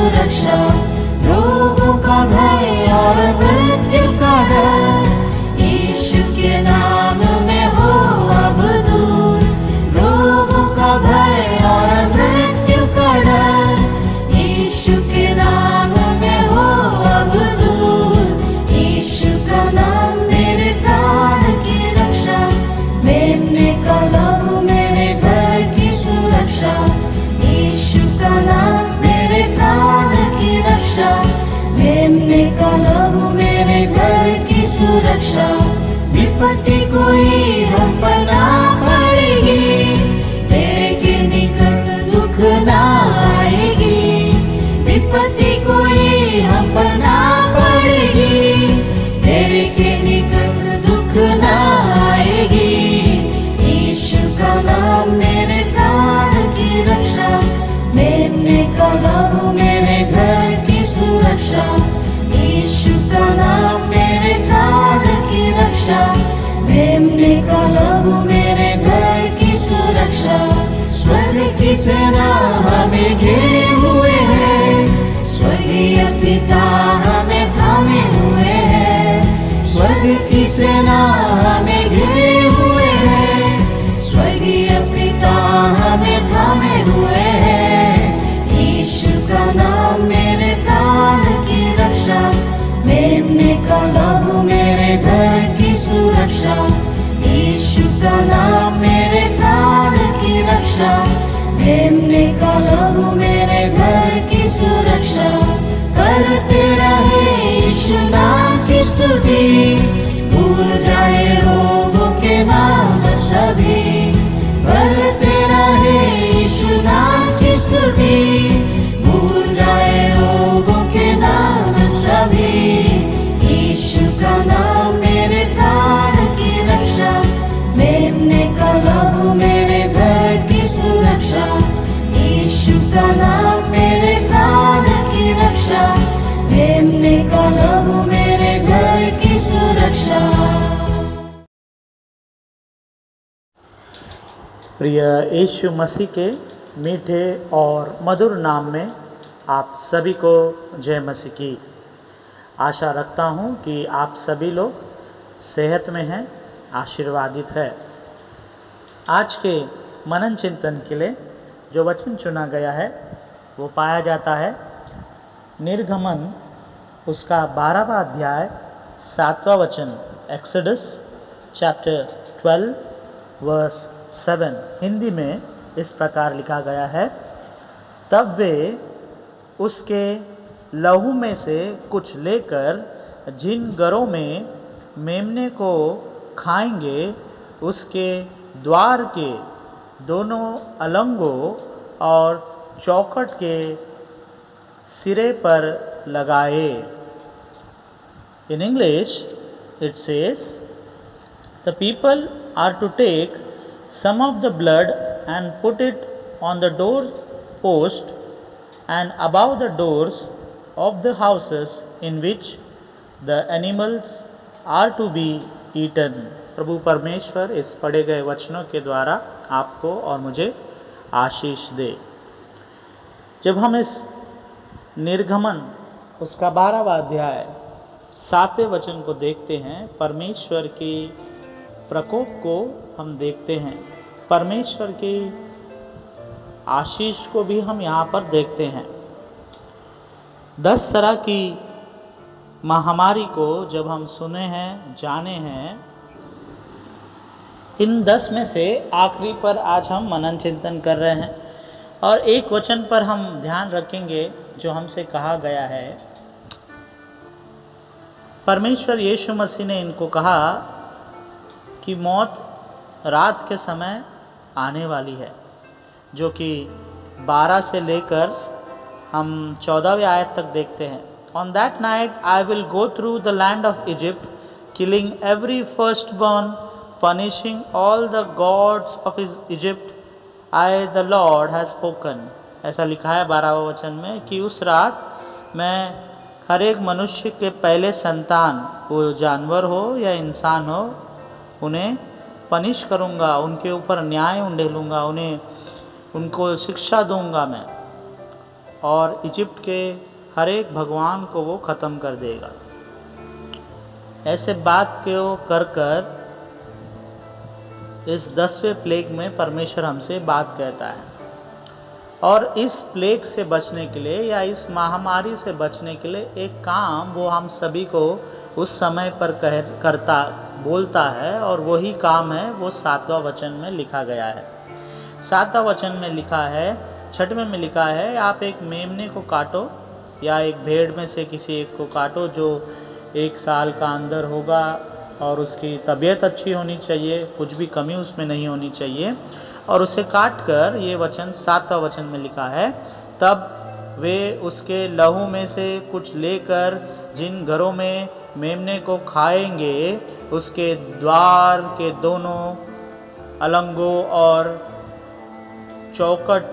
सुरक्षा, रोगों का भय और मृत्यु का डर यीशु के नाम में हो अब दूर। रोगों का भय और मृत्यु का डर यीशु के नाम में हो अब दूर। यीशु का नाम मेरे प्राण की रक्षा, मेमने का लहू मेरे घर की सुरक्षा। यीशु का नाम मेरे प्राण की रक्षा, मेमने का लहू मेरे घर की सुरक्षा। विपत्ति कोई हम पर ना पड़ेगी, तेरे के निकट दुख ना आएगी। विपत्ति कोई हम पर ना पड़ेगी, तेरे के निकट दुख ना आएगी। यीशु का नाम मेरे प्राण की रक्षा, मेमने का लहू मेरे घर की सुरक्षा। यीशु का नाम मेरे प्राण की रक्षा, मेमने का लहू मेरे घर की सुरक्षा। स्वर्ग की सेना हमें घेरे हुए है, स्वर्गीय पिता हमें थामे हुए है। स्वर्ग की सेना हमें घेरे हुए है, स्वर्गीय पिता हमें थामे हुए है। यीशु का नाम मेरे प्राण की रक्षा, मेमने का लहू मेरे घर की सुरक्षा। यीशु का नाम मेरे प्राण की रक्षा, मेमने का लहू मेरे घर की सुरक्षा। करते रहे यीशु नाम की स्तुति, भूल जाए रोगों के नाम सभी। करते रहे यीशु नाम की स्तुति, भूल जाए रोगों के नाम सभी। यीशु का नाम मेरे प्राण की रक्षा, मेमने का लहू मेरे घर की सुरक्षा। यीशु का नाम मेरे प्राण की रक्षा, मेमने का लहू मेरे घर की सुरक्षा। प्रिय यीशु मसीह के मीठे और मधुर नाम में आप सभी को जय मसीह की। आशा रखता हूँ कि आप सभी लोग सेहत में हैं, आशीर्वादित है। आज के मनन चिंतन के लिए जो वचन चुना गया है वो पाया जाता है निर्गमन उसका 12वां अध्याय 7वां वचन, एक्सोडस चैप्टर 12 वर्स 7। हिंदी में इस प्रकार लिखा गया है, तब वे उसके लहू में से कुछ लेकर जिन घरों में मेमने को खाएंगे उसके द्वार के दोनों अलंगों और चौखट के सिरे पर लगाए। In English it says, the people are to take some of the blood and put it on the door post and above the doors of the houses in which the animals are to be eaten। प्रभु परमेश्वर इस पढ़े गए वचनों के द्वारा आपको और मुझे आशीष दे। जब हम इस निर्गमन उसका 12वां अध्याय 7वें वचन को देखते हैं, परमेश्वर की प्रकोप को हम देखते हैं, परमेश्वर की आशीष को भी हम यहाँ पर देखते हैं। 10 तरह की महामारी को जब हम सुने हैं, जाने हैं, इन 10 में से आखिरी पर आज हम मनन चिंतन कर रहे हैं और एक वचन पर हम ध्यान रखेंगे जो हमसे कहा गया है। परमेश्वर यीशु मसीह ने इनको कहा कि मौत रात के समय आने वाली है, जो कि 12 से लेकर हम 14वें आयत तक देखते हैं। On that night I will go through the land of Egypt, killing every firstborn, punishing all the gods of Egypt. I the Lord has spoken। ऐसा लिखा है 12वें वचन में कि उस रात मैं हर एक मनुष्य के पहले संतान, वो जानवर हो या इंसान हो, उन्हें पनिश करूँगा, उनके ऊपर न्याय उंडेलूँगा, उनको शिक्षा दूंगा मैं। और इजिप्ट के हर एक भगवान को वो ख़त्म कर देगा। ऐसे बात को कर कर इस 10वें प्लेग में परमेश्वर हमसे बात कहता है, और इस प्लेग से बचने के लिए या इस महामारी से बचने के लिए एक काम वो हम सभी को उस समय पर बोलता है, और वही काम है वो 7वां वचन में लिखा गया है। 7वां वचन में लिखा है, 6वें में लिखा है, आप एक मेमने को काटो या एक भेड़ में से किसी एक को काटो जो 1 साल का अंदर होगा, और उसकी तबीयत अच्छी होनी चाहिए, कुछ भी कमी उसमें नहीं होनी चाहिए, और उसे काट कर, ये वचन 7वां वचन में लिखा है, तब वे उसके लहू में से कुछ लेकर जिन घरों में मेमने को खाएंगे उसके द्वार के दोनों अलंगों और चौखट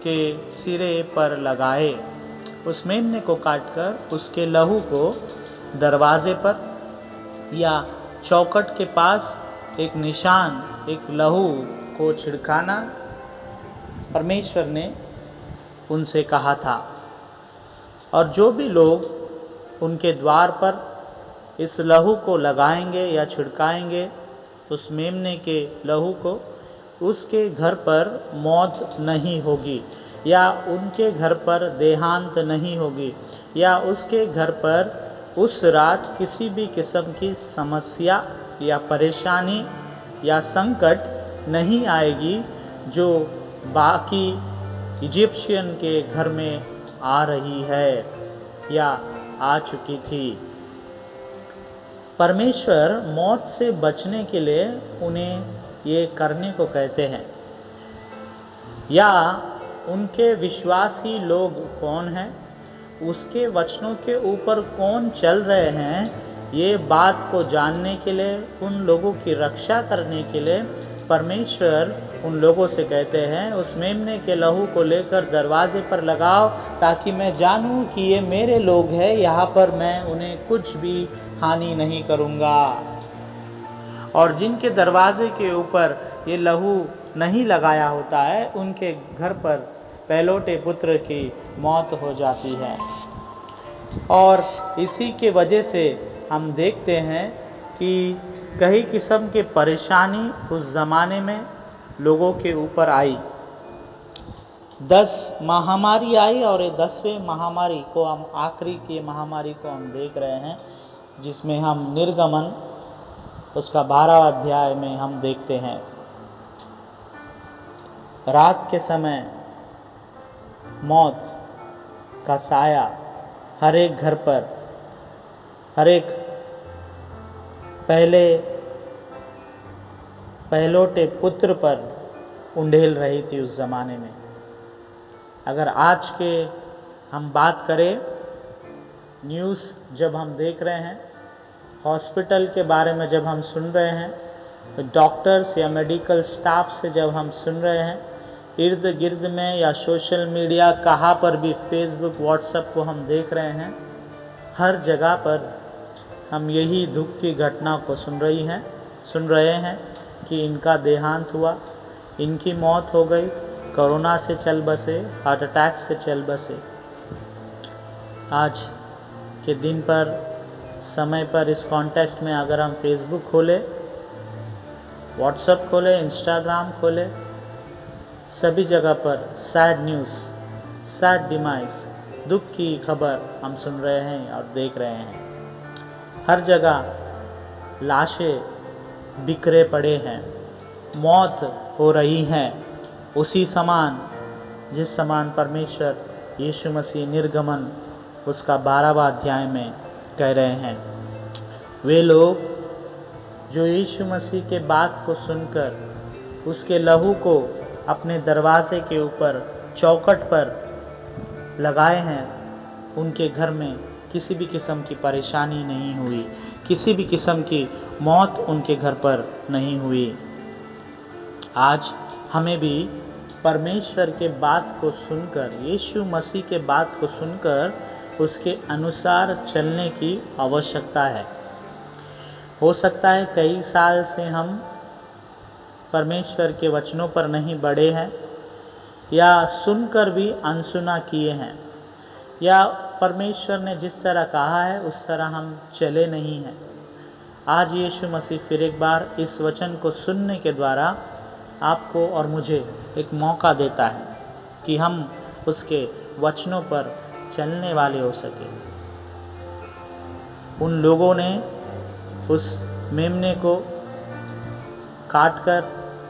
के सिरे पर लगाए। उस मेमने को काटकर उसके लहू को दरवाजे पर या चौखट के पास एक निशान, एक लहू को छिड़काना परमेश्वर ने उनसे कहा था। और जो भी लोग उनके द्वार पर इस लहू को लगाएंगे या छिड़काएंगे, उस मेमने के लहू को, उसके घर पर मौत नहीं होगी, या उनके घर पर देहांत नहीं होगी, या उसके घर पर उस रात किसी भी किस्म की समस्या या परेशानी या संकट नहीं आएगी जो बाकी इजिप्शियन के घर में आ रही है या आ चुकी थी। परमेश्वर मौत से बचने के लिए उन्हें ये करने को कहते हैं, या उनके विश्वासी लोग कौन हैं, उसके वचनों के ऊपर कौन चल रहे हैं, ये बात को जानने के लिए, उन लोगों की रक्षा करने के लिए परमेश्वर उन लोगों से कहते हैं, उस मेमने के लहू को लेकर दरवाजे पर लगाओ, ताकि मैं जानूं कि ये मेरे लोग हैं, यहाँ पर मैं उन्हें कुछ भी हानि नहीं करूँगा। और जिनके दरवाजे के ऊपर ये लहू नहीं लगाया होता है, उनके घर पर पहलौठे पुत्र की मौत हो जाती है। और इसी के वजह से हम देखते हैं कि कई किस्म के परेशानी उस ज़माने में लोगों के ऊपर आई। 10 महामारी आई, और ये 10वें महामारी को हम, आखिरी की महामारी को हम देख रहे हैं, जिसमें हम निर्गमन उसका 12वां अध्याय में हम देखते हैं। रात के समय मौत का साया हर एक घर पर, हर एक पहलौठे पुत्र पर उंडेल रही थी उस ज़माने में। अगर आज के हम बात करें, न्यूज़ जब हम देख रहे हैं, हॉस्पिटल के बारे में जब हम सुन रहे हैं, तो डॉक्टर्स या मेडिकल स्टाफ से जब हम सुन रहे हैं, इर्द गिर्द में या सोशल मीडिया कहाँ पर भी, फेसबुक, व्हाट्सएप को हम देख रहे हैं, हर जगह पर हम यही दुख की घटना को सुन रहे हैं कि इनका देहांत हुआ, इनकी मौत हो गई, कोरोना से चल बसे, हार्ट अटैक से चल बसे। आज के दिन पर, समय पर, इस कॉन्टेक्स्ट में अगर हम फेसबुक खोलें, व्हाट्सएप खोलें, इंस्टाग्राम खोलें, सभी जगह पर सैड न्यूज़, सैड डिमाइस, दुख की खबर हम सुन रहे हैं और देख रहे हैं। हर जगह लाशें बिखरे पड़े हैं, मौत हो रही है, उसी समान जिस समान परमेश्वर यीशु मसीह निर्गमन उसका 12वां अध्याय में कह रहे हैं। वे लोग जो यीशु मसीह के बात को सुनकर उसके लहू को अपने दरवाजे के ऊपर, चौखट पर लगाए हैं, उनके घर में किसी भी किस्म की परेशानी नहीं हुई, किसी भी किस्म की मौत उनके घर पर नहीं हुई। आज हमें भी परमेश्वर के बात को सुनकर, यीशु मसीह के बात को सुनकर उसके अनुसार चलने की आवश्यकता है। हो सकता है कई साल से हम परमेश्वर के वचनों पर नहीं बढ़े हैं, या सुनकर भी अनसुना किए हैं, या परमेश्वर ने जिस तरह कहा है उस तरह हम चले नहीं हैं। आज यीशु मसीह फिर एक बार इस वचन को सुनने के द्वारा आपको और मुझे एक मौका देता है कि हम उसके वचनों पर चलने वाले हो सके। उन लोगों ने उस मेमने को काटकर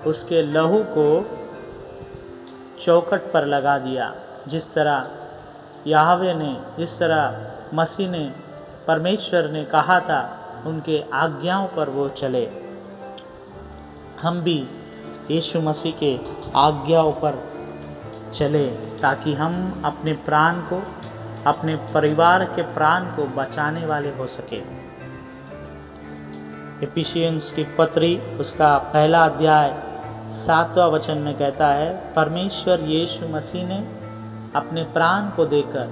उसके लहू को चौखट पर लगा दिया, जिस तरह याहवे ने, जिस तरह मसीह ने, परमेश्वर ने कहा था, उनके आज्ञाओं पर वो चले। हम भी यीशु मसीह के आज्ञाओं पर चले ताकि हम अपने प्राण को, अपने परिवार के प्राण को बचाने वाले हो सके। एफिसियंस की पत्री उसका पहला अध्याय 7वां वचन में कहता है, परमेश्वर यीशु मसीह ने अपने प्राण को देकर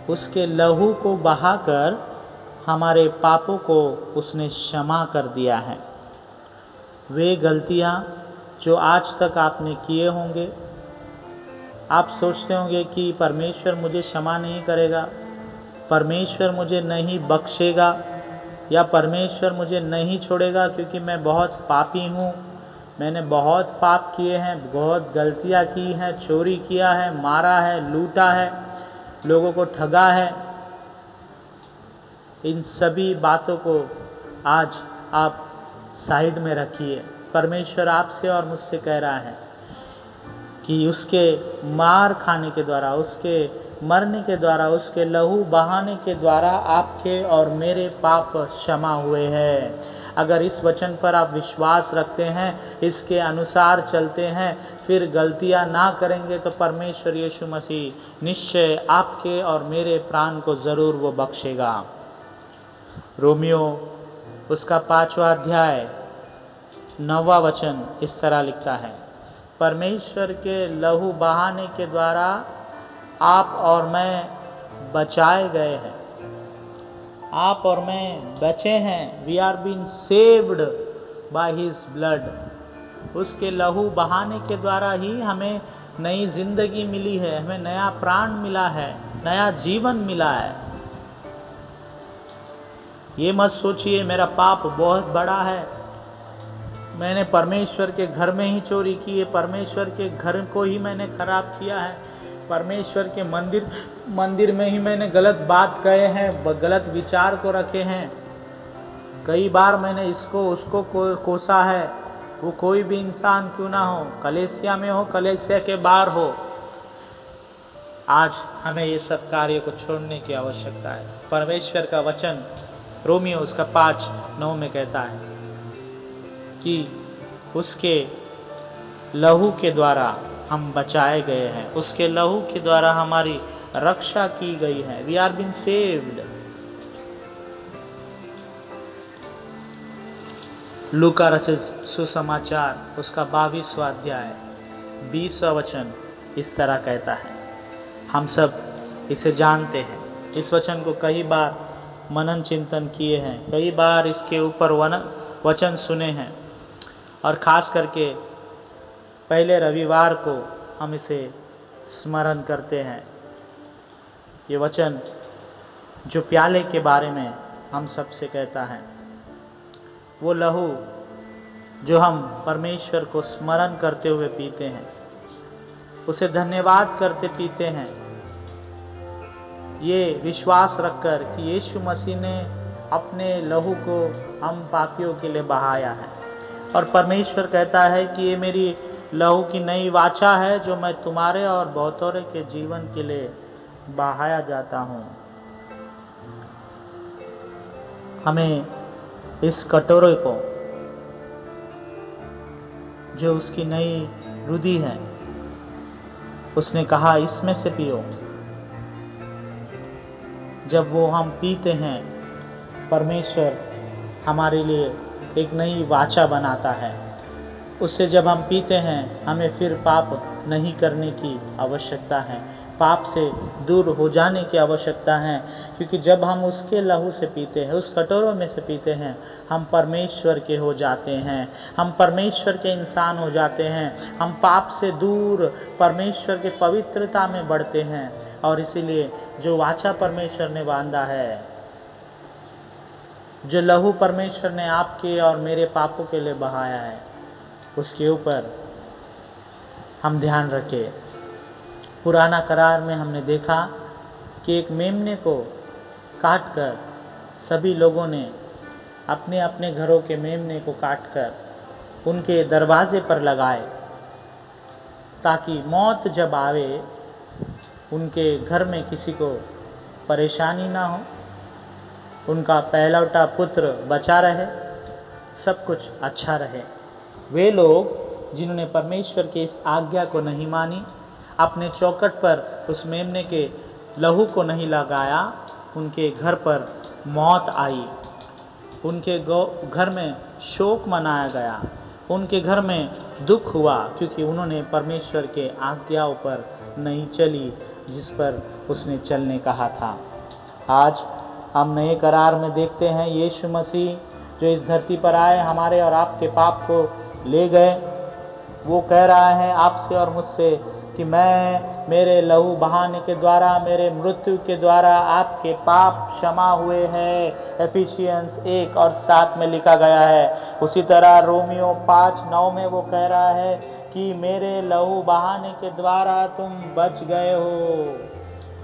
उसके लहू को बहाकर हमारे पापों को उसने क्षमा कर दिया है। वे गलतियां जो आज तक आपने किए होंगे, आप सोचते होंगे कि परमेश्वर मुझे क्षमा नहीं करेगा, परमेश्वर मुझे नहीं बख्शेगा, या परमेश्वर मुझे नहीं छोड़ेगा क्योंकि मैं बहुत पापी हूँ, मैंने बहुत पाप किए हैं, बहुत गलतियाँ की हैं, चोरी किया है, मारा है, लूटा है, लोगों को ठगा है। इन सभी बातों को आज आप साइड में रखिए। परमेश्वर आपसे और मुझसे कह रहा है कि उसके मार खाने के द्वारा, उसके मरने के द्वारा, उसके लहू बहाने के द्वारा आपके और मेरे पाप क्षमा हुए हैं। अगर इस वचन पर आप विश्वास रखते हैं, इसके अनुसार चलते हैं, फिर गलतियां ना करेंगे, तो परमेश्वर यीशु मसीह निश्चय आपके और मेरे प्राण को ज़रूर वो बख्शेगा। रोमियो उसका 5वां अध्याय 9वां वचन इस तरह लिखता है, परमेश्वर के लहू बहाने के द्वारा आप और मैं बचाए गए हैं, आप और मैं बचे हैं। We are been saved by his blood. उसके लहू बहाने के द्वारा ही हमें नई जिंदगी मिली है, हमें नया प्राण मिला है, नया जीवन मिला है। ये मत सोचिए मेरा पाप बहुत बड़ा है, मैंने परमेश्वर के घर में ही चोरी की है, परमेश्वर के घर को ही मैंने खराब किया है, परमेश्वर के मंदिर में ही मैंने गलत बात कहे हैं, गलत विचार को रखे हैं, कई बार मैंने इसको उसको कोसा है। वो कोई भी इंसान क्यों ना हो, कलीसिया में हो, कलीसिया के बाहर हो, आज हमें ये सब कार्य को छोड़ने की आवश्यकता है। परमेश्वर का वचन रोमियो उसका 5:9 में कहता है कि उसके लहू के द्वारा हम बचाए गए हैं, उसके लहू के द्वारा हमारी रक्षा की गई है। We are been saved. लूका रचित सुसमाचार उसका 22वां अध्याय 20वां वचन इस तरह कहता है, हम सब इसे जानते हैं। इस वचन को कई बार मनन चिंतन किए हैं, कई बार इसके ऊपर वचन सुने हैं, और खास करके पहले रविवार को हम इसे स्मरण करते हैं। ये वचन जो प्याले के बारे में हम सबसे कहता है, वो लहू जो हम परमेश्वर को स्मरण करते हुए पीते हैं, उसे धन्यवाद करते पीते हैं, ये विश्वास रखकर कि यीशु मसीह ने अपने लहू को हम पापियों के लिए बहाया है। और परमेश्वर कहता है कि ये मेरी लहू की नई वाचा है जो मैं तुम्हारे और बहुतों के जीवन के लिए बहाया जाता हूँ। हमें इस कटोरे को जो उसकी नई रुधि है, उसने कहा इसमें से पियो। जब वो हम पीते हैं, परमेश्वर हमारे लिए एक नई वाचा बनाता है, उससे जब हम पीते हैं हमें फिर पाप नहीं करने की आवश्यकता है, पाप से दूर हो जाने की आवश्यकता है, क्योंकि जब हम उसके लहू से पीते हैं, उस कटोरों में से पीते हैं, हम परमेश्वर के हो जाते हैं, हम परमेश्वर के इंसान हो जाते हैं, हम पाप से दूर परमेश्वर के पवित्रता में बढ़ते हैं। और इसीलिए जो वाचा परमेश्वर ने बांधा है, जो लहू परमेश्वर ने आपके और मेरे पापों के लिए बहाया है, उसके ऊपर हम ध्यान रखें। पुराना करार में हमने देखा कि एक मेमने को काटकर सभी लोगों ने अपने अपने घरों के मेमने को काटकर उनके दरवाजे पर लगाए, ताकि मौत जब आवे उनके घर में किसी को परेशानी ना हो, उनका पहलौठा पुत्र बचा रहे, सब कुछ अच्छा रहे। वे लोग जिन्होंने परमेश्वर की इस आज्ञा को नहीं मानी, अपने चौखट पर उस मेमने के लहू को नहीं लगाया, उनके घर पर मौत आई, उनके घर में शोक मनाया गया, उनके घर में दुख हुआ, क्योंकि उन्होंने परमेश्वर के आज्ञाओं पर नहीं चली जिस पर उसने चलने कहा था। आज हम नए करार में देखते हैं यीशु मसीह जो इस धरती पर आए, हमारे और आपके पाप को ले गए। वो कह रहा है आपसे और मुझसे कि मैं मेरे लहू बहाने के द्वारा, मेरे मृत्यु के द्वारा आपके पाप क्षमा हुए हैं। एफिशियंस 1:7 में लिखा गया है। उसी तरह रोमियो 5:9 में वो कह रहा है कि मेरे लहू बहाने के द्वारा तुम बच गए हो,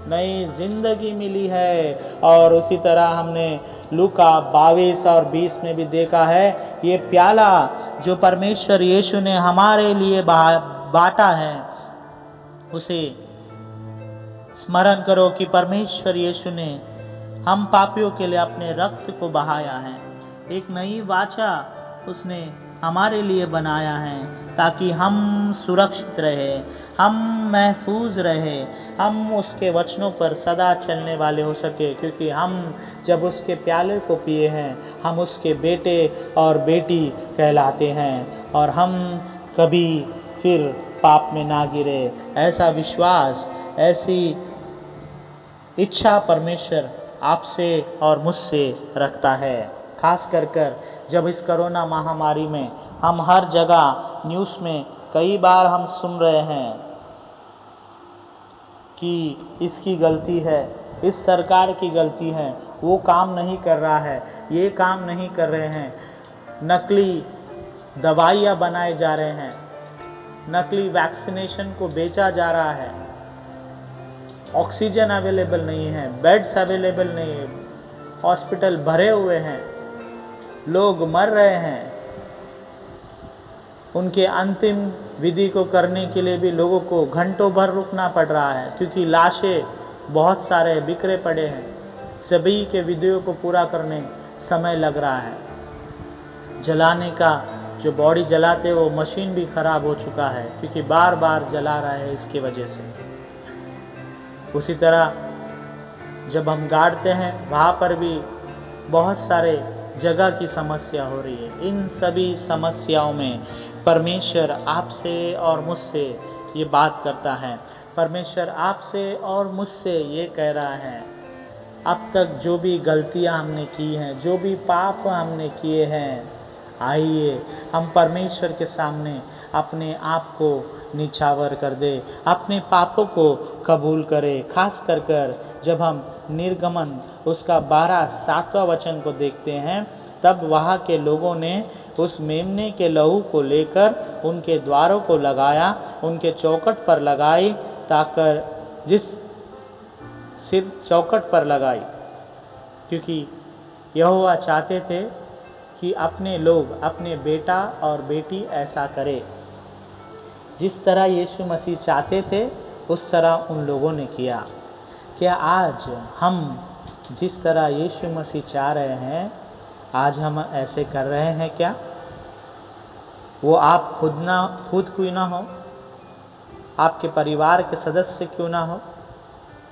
नई जिंदगी मिली है। और उसी तरह हमने लूका 22:20 में भी देखा है, ये प्याला जो परमेश्वर यीशु ने हमारे लिए बांटा है, उसे स्मरण करो कि परमेश्वर यीशु ने हम पापियों के लिए अपने रक्त को बहाया है। एक नई वाचा उसने हमारे लिए बनाया है, ताकि हम सुरक्षित रहे, हम महफूज रहे, हम उसके वचनों पर सदा चलने वाले हो सके, क्योंकि हम जब उसके प्याले को पिए हैं, हम उसके बेटे और बेटी कहलाते हैं, और हम कभी फिर पाप में ना गिरे। ऐसा विश्वास, ऐसी इच्छा परमेश्वर आपसे और मुझसे रखता है। खास कर जब इस कोरोना महामारी में हम हर जगह न्यूज़ में कई बार हम सुन रहे हैं कि इसकी गलती है, इस सरकार की गलती है, वो काम नहीं कर रहा है, ये काम नहीं कर रहे हैं, नकली दवाइयाँ बनाए जा रहे हैं, नकली वैक्सीनेशन को बेचा जा रहा है, ऑक्सीजन अवेलेबल नहीं है, बेड्स अवेलेबल नहीं है, हॉस्पिटल भरे हुए हैं, लोग मर रहे हैं। उनके अंतिम विधि को करने के लिए भी लोगों को घंटों भर रुकना पड़ रहा है, क्योंकि लाशें बहुत सारे बिखरे पड़े हैं। सभी के विधियों को पूरा करने समय लग रहा है। जलाने का जो बॉडी जलाते वो मशीन भी खराब हो चुका है, क्योंकि बार बार जला रहा है इसकी वजह से। उसी तरह जब हम गाड़ते हैं वहाँ पर भी बहुत सारे जगह की समस्या हो रही है। इन सभी समस्याओं में परमेश्वर आपसे और मुझसे ये बात करता है। परमेश्वर आपसे और मुझसे ये कह रहा है, अब तक जो भी गलतियां हमने की हैं, जो भी पाप हमने किए हैं, आइए हम परमेश्वर के सामने अपने आप को निछावर कर दे, अपने पापों को कबूल करें। खास कर जब हम निर्गमन उसका 12-7वां वचन को देखते हैं, तब वहाँ के लोगों ने उस मेमने के लहू को लेकर उनके द्वारों को लगाया, उनके चौखट पर लगाई, ताकि जिस सिर चौखट पर लगाई, क्योंकि यहोवा चाहते थे कि अपने लोग, अपने बेटा और बेटी ऐसा करे। जिस तरह यीशु मसीह चाहते थे उस तरह उन लोगों ने किया। क्या आज हम जिस तरह यीशु मसीह चाह रहे हैं, आज हम ऐसे कर रहे हैं क्या? वो आप खुद क्यों ना हो, आपके परिवार के सदस्य क्यों ना हो,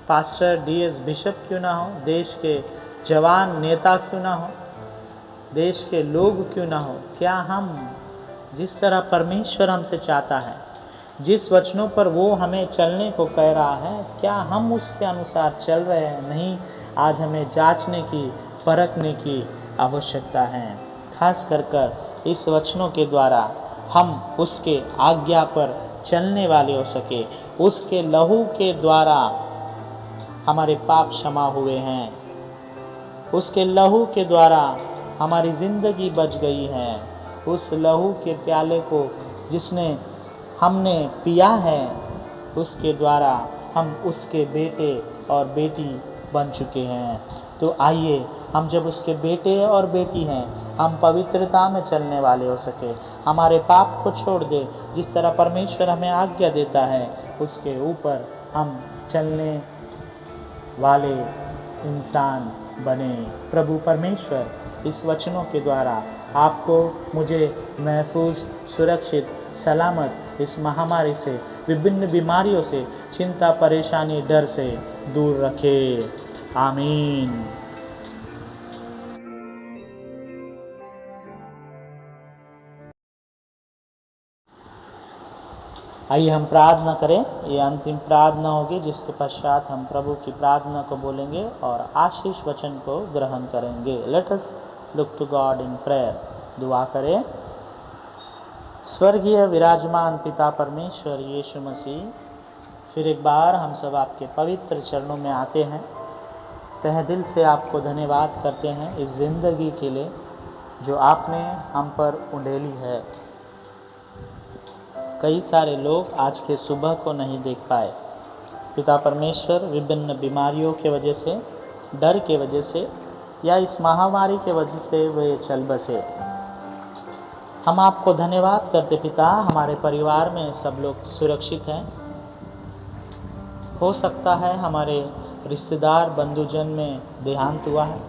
पास्टर DS बिशप क्यों ना हो, देश के जवान नेता क्यों ना हो, देश के लोग क्यों ना हो, क्या हम जिस तरह परमेश्वर हमसे चाहता है, जिस वचनों पर वो हमें चलने को कह रहा है, क्या हम उसके अनुसार चल रहे हैं? नहीं, आज हमें जांचने की, परखने की आवश्यकता है। खास कर इस वचनों के द्वारा हम उसके आज्ञा पर चलने वाले हो सके। उसके लहू के द्वारा हमारे पाप क्षमा हुए हैं, उसके लहू के द्वारा हमारी जिंदगी बच गई है। उस लहू के प्याले को जिसने हमने पिया है, उसके द्वारा हम उसके बेटे और बेटी बन चुके हैं। तो आइए, हम जब उसके बेटे और बेटी हैं, हम पवित्रता में चलने वाले हो सके, हमारे पाप को छोड़ दे, जिस तरह परमेश्वर हमें आज्ञा देता है उसके ऊपर हम चलने वाले इंसान बने। प्रभु परमेश्वर इस वचनों के द्वारा आपको, मुझे महफूज, सुरक्षित, सलामत इस महामारी से, विभिन्न बीमारियों से, चिंता, परेशानी, डर से दूर रखे। आमीन। आइए हम प्रार्थना करें। ये अंतिम प्रार्थना होगी जिसके पश्चात हम प्रभु की प्रार्थना को बोलेंगे और आशीष वचन को ग्रहण करेंगे। Let us look to God in prayer. दुआ करें। स्वर्गीय विराजमान पिता परमेश्वर यीशु मसीह, फिर एक बार हम सब आपके पवित्र चरणों में आते हैं। तहे दिल से आपको धन्यवाद करते हैं इस ज़िंदगी के लिए जो आपने हम पर उंडेली है। कई सारे लोग आज के सुबह को नहीं देख पाए पिता परमेश्वर, विभिन्न बीमारियों के वजह से, डर के वजह से या इस महामारी के वजह से वे चल बसे। हम आपको धन्यवाद करते पिता, हमारे परिवार में सब लोग सुरक्षित हैं। हो सकता है हमारे रिश्तेदार बंधुजन में देहांत हुआ है,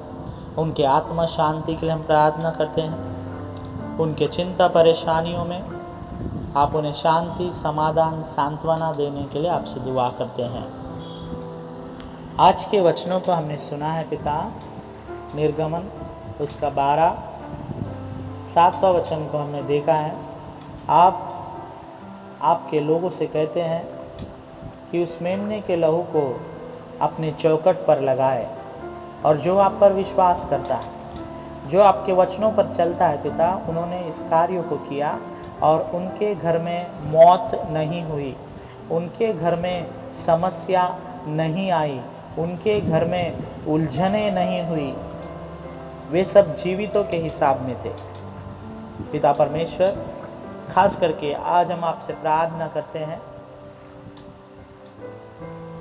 उनके आत्मा शांति के लिए हम प्रार्थना करते हैं। उनके चिंता परेशानियों में आप उन्हें शांति, समाधान, सांत्वना देने के लिए आपसे दुआ करते हैं। आज के वचनों को हमने सुना है पिता, निर्गमन उसका 7वां वचन को हमने देखा है। आप आपके लोगों से कहते हैं कि उस मेमने के लहू को अपने चौखट पर लगाए, और जो आप पर विश्वास करता है, जो आपके वचनों पर चलता है पिता, उन्होंने इस कार्य को किया और उनके घर में मौत नहीं हुई, उनके घर में समस्या नहीं आई, उनके घर में उलझने नहीं हुई। वे सब जीवितों के हिसाब में थे। पिता परमेश्वर, खास करके आज हम आपसे प्रार्थना करते हैं,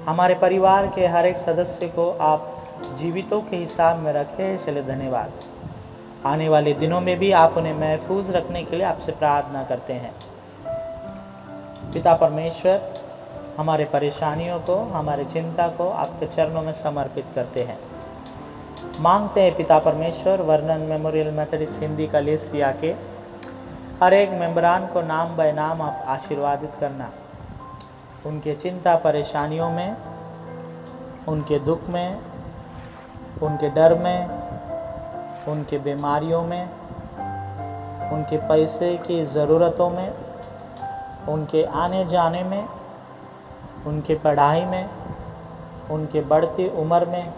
हमारे परिवार के हर एक सदस्य को आप जीवितों के हिसाब में रखे, इसलिए धन्यवाद। आने वाले दिनों में भी आप उन्हें महफूज रखने के लिए आपसे प्रार्थना करते हैं। पिता परमेश्वर, हमारे परेशानियों को, हमारे चिंता को आपके चरणों में समर्पित करते हैं। मांगते हैं पिता परमेश्वर, वर्णन मेमोरियल मेथोडिस्ट हिंदी कलीसिया के हर एक मेंबरान को नाम बाय नाम आप आशीर्वादित करना। उनके चिंता परेशानियों में, उनके दुख में, उनके डर में, उनके बीमारियों में, उनके पैसे की ज़रूरतों में, उनके आने जाने में, उनके पढ़ाई में, उनके बढ़ती उम्र में,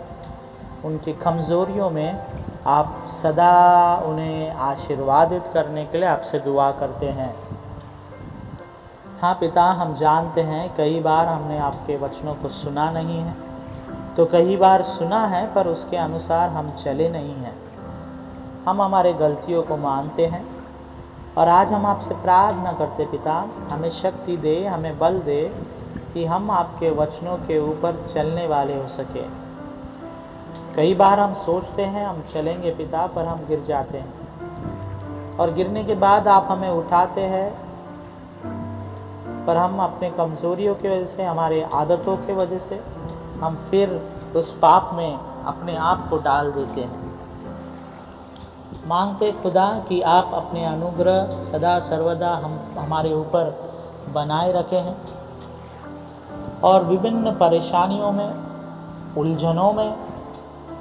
उनकी कमज़ोरियों में आप सदा उन्हें आशीर्वादित करने के लिए आपसे दुआ करते हैं। हाँ पिता, हम जानते हैं कई बार हमने आपके वचनों को सुना नहीं है, तो कई बार सुना है पर उसके अनुसार हम चले नहीं हैं। हम हमारे गलतियों को मानते हैं और आज हम आपसे प्रार्थना करते पिता, हमें शक्ति दे, हमें बल दे कि हम आपके वचनों के ऊपर चलने वाले हो सके। कई बार हम सोचते हैं हम चलेंगे पिता, पर हम गिर जाते हैं और गिरने के बाद आप हमें उठाते हैं, पर हम अपने कमज़ोरियों की वजह से, हमारे आदतों की वजह से हम फिर उस पाप में अपने आप को डाल देते हैं। मांगते खुदा कि आप अपने अनुग्रह सदा सर्वदा हमारे ऊपर बनाए रखे हैं और विभिन्न परेशानियों में, उलझनों में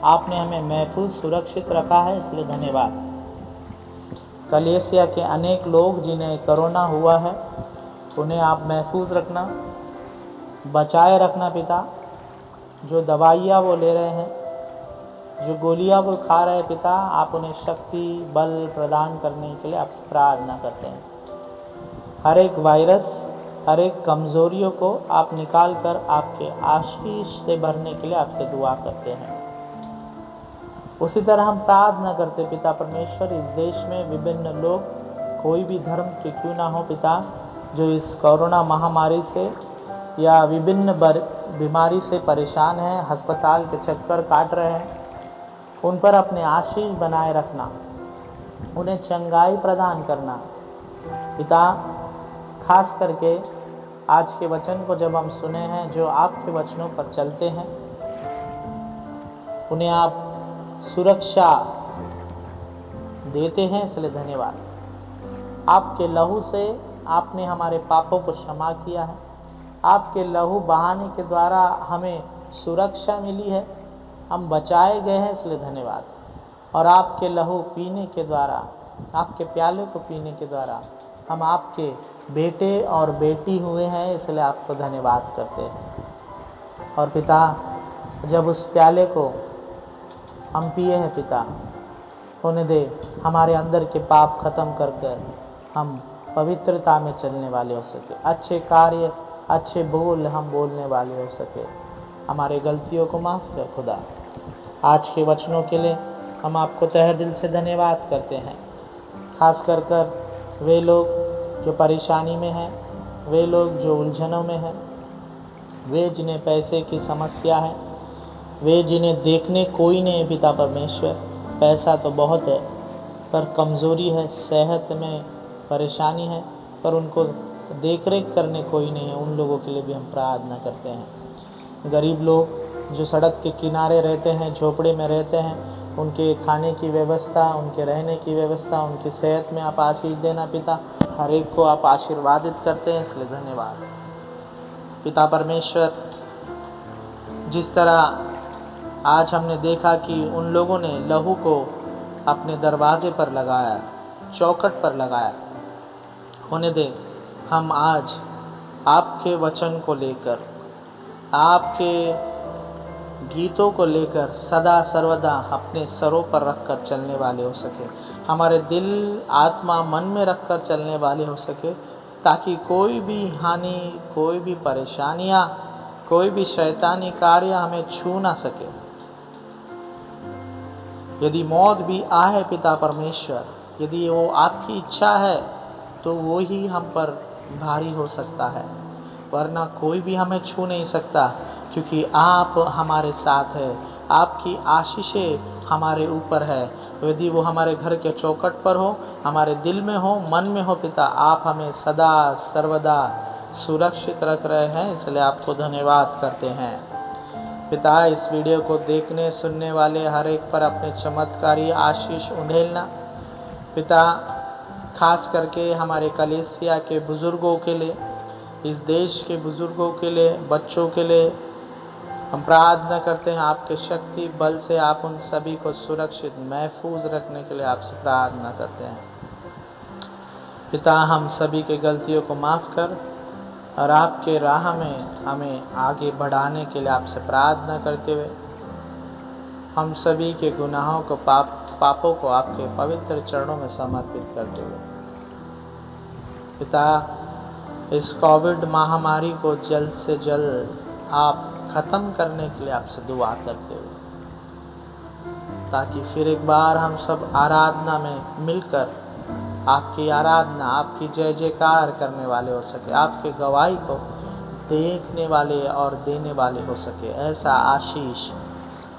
आपने हमें महफूज सुरक्षित रखा है, इसलिए धन्यवाद। कलीसिया के अनेक लोग जिन्हें कोरोना हुआ है, उन्हें आप महफूज रखना, बचाए रखना पिता। जो दवाइयाँ वो ले रहे हैं, जो गोलियाँ वो खा रहे हैं पिता, आप उन्हें शक्ति बल प्रदान करने के लिए आपसे प्रार्थना करते हैं। हर एक वायरस, हर एक कमज़ोरियों को आप निकाल कर आपके आशीष से भरने के लिए आपसे दुआ करते हैं। उसी तरह हम प्रार्थना करते पिता परमेश्वर, इस देश में विभिन्न लोग, कोई भी धर्म के क्यों ना हो पिता, जो इस कोरोना महामारी से या विभिन्न बीमारी से परेशान हैं, अस्पताल के चक्कर काट रहे हैं, उन पर अपने आशीष बनाए रखना, उन्हें चंगाई प्रदान करना पिता। खास करके आज के वचन को जब हम सुने हैं, जो आपके वचनों पर चलते हैं, उन्हें आप सुरक्षा देते हैं, इसलिए धन्यवाद। आपके लहू से आपने हमारे पापों को क्षमा किया है, आपके लहू बहाने के द्वारा हमें सुरक्षा मिली है, हम बचाए गए हैं, इसलिए धन्यवाद। और आपके लहू पीने के द्वारा, आपके प्याले को पीने के द्वारा हम आपके बेटे और बेटी हुए हैं, इसलिए आपको धन्यवाद करते हैं। और पिता, जब उस प्याले को हम पिए हैं पिता, होने दे हमारे अंदर के पाप खत्म कर कर हम पवित्रता में चलने वाले हो सके, अच्छे कार्य, अच्छे बोल हम बोलने वाले हो सके। हमारे गलतियों को माफ़ कर खुदा। आज के वचनों के लिए हम आपको तहे दिल से धन्यवाद करते हैं। खास कर वे लोग जो परेशानी में हैं, वे लोग जो उलझनों में हैं, वे जिन्हें पैसे की समस्या है, वे जिन्हें देखने कोई नहीं है पिता परमेश्वर, पैसा तो बहुत है पर कमज़ोरी है, सेहत में परेशानी है पर उनको देख रेख करने कोई नहीं है, उन लोगों के लिए भी हम प्रार्थना करते हैं। गरीब लोग जो सड़क के किनारे रहते हैं, झोपड़े में रहते हैं, उनके खाने की व्यवस्था, उनके रहने की व्यवस्था, उनकी सेहत में आप आशीष देना पिता। हर एक को आप आशीर्वादित करते हैं, इसलिए धन्यवाद पिता परमेश्वर। जिस तरह आज हमने देखा कि उन लोगों ने लहू को अपने दरवाजे पर लगाया, चौखट पर लगाया, होने दे हम आज आपके वचन को लेकर, आपके गीतों को लेकर सदा सर्वदा अपने सरों पर रखकर चलने वाले हो सके, हमारे दिल आत्मा मन में रखकर चलने वाले हो सके, ताकि कोई भी हानि, कोई भी परेशानियाँ, कोई भी शैतानी कार्य हमें छू ना सके। यदि मौत भी आए पिता परमेश्वर, यदि वो आपकी इच्छा है तो वो ही हम पर भारी हो सकता है, वरना कोई भी हमें छू नहीं सकता, क्योंकि आप हमारे साथ है, आपकी आशीषें हमारे ऊपर है। यदि वो हमारे घर के चौखट पर हो, हमारे दिल में हो, मन में हो पिता, आप हमें सदा सर्वदा सुरक्षित रख रहे हैं, इसलिए आपको धन्यवाद करते हैं पिता। इस वीडियो को देखने सुनने वाले हर एक पर अपने चमत्कारी आशीष उंडेलना पिता। खास करके हमारे कलीसिया के बुज़ुर्गों के लिए, इस देश के बुज़ुर्गों के लिए, बच्चों के लिए हम प्रार्थना करते हैं, आपके शक्ति बल से आप उन सभी को सुरक्षित महफूज रखने के लिए आपसे प्रार्थना करते हैं पिता। हम सभी के गलतियों को माफ़ कर और आपके राह में हमें आगे बढ़ाने के लिए आपसे प्रार्थना करते हुए, हम सभी के गुनाहों को, पापों को आपके पवित्र चरणों में समर्पित करते हुए पिता, इस कोविड महामारी को जल्द से जल्द आप ख़त्म करने के लिए आपसे दुआ करते हुए, ताकि फिर एक बार हम सब आराधना में मिलकर आपकी आराधना, आपकी जय जयकार करने वाले हो सके, आपके गवाही को देखने वाले और देने वाले हो सके। ऐसा आशीष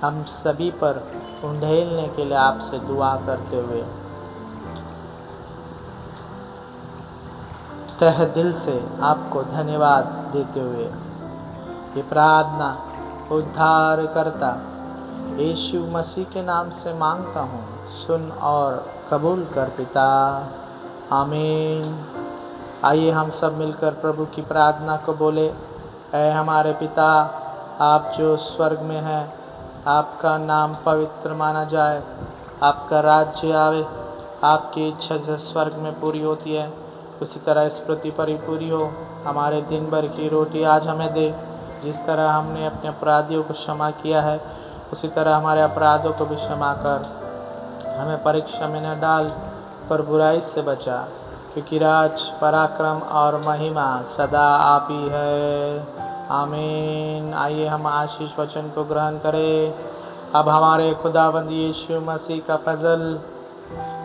हम सभी पर उंडेलने के लिए आपसे दुआ करते हुए तहे दिल से आपको धन्यवाद देते हुए ये प्रार्थना उद्धारकर्ता यीशु मसीह के नाम से मांगता हूँ, सुन और कबूल कर पिता, आमीन। आइए हम सब मिलकर प्रभु की प्रार्थना को बोले। ऐ हमारे पिता, आप जो स्वर्ग में हैं, आपका नाम पवित्र माना जाए, आपका राज्य आवे, आपकी इच्छा जैसे स्वर्ग में पूरी होती है उसी तरह इस पृथ्वी पर ही पूरी हो। हमारे दिन भर की रोटी आज हमें दे। जिस तरह हमने अपने अपराधियों को क्षमा किया है उसी तरह हमारे अपराधों को भी क्षमा कर। हमें परीक्षा में न डाल पर बुराई से बचा, क्योंकि राज, पराक्रम और महिमा सदा आप ही है। आमीन। आइए हम आशीष वचन को ग्रहण करें। अब हमारे खुदावंद यीशु मसीह का फजल,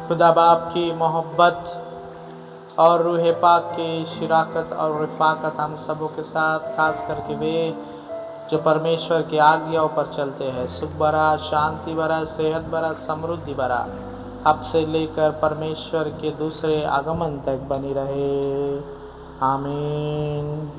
खुदा बाप की मोहब्बत और रूह पाक की शिराकत और रिफाकत हम सबों के साथ, खास करके वे जो परमेश्वर की आज्ञाओं पर चलते हैं, सुख भरा, शांति भरा, सेहत भरा, समृद्धि भरा, अब से लेकर परमेश्वर के दूसरे आगमन तक बनी रहे। आमीन।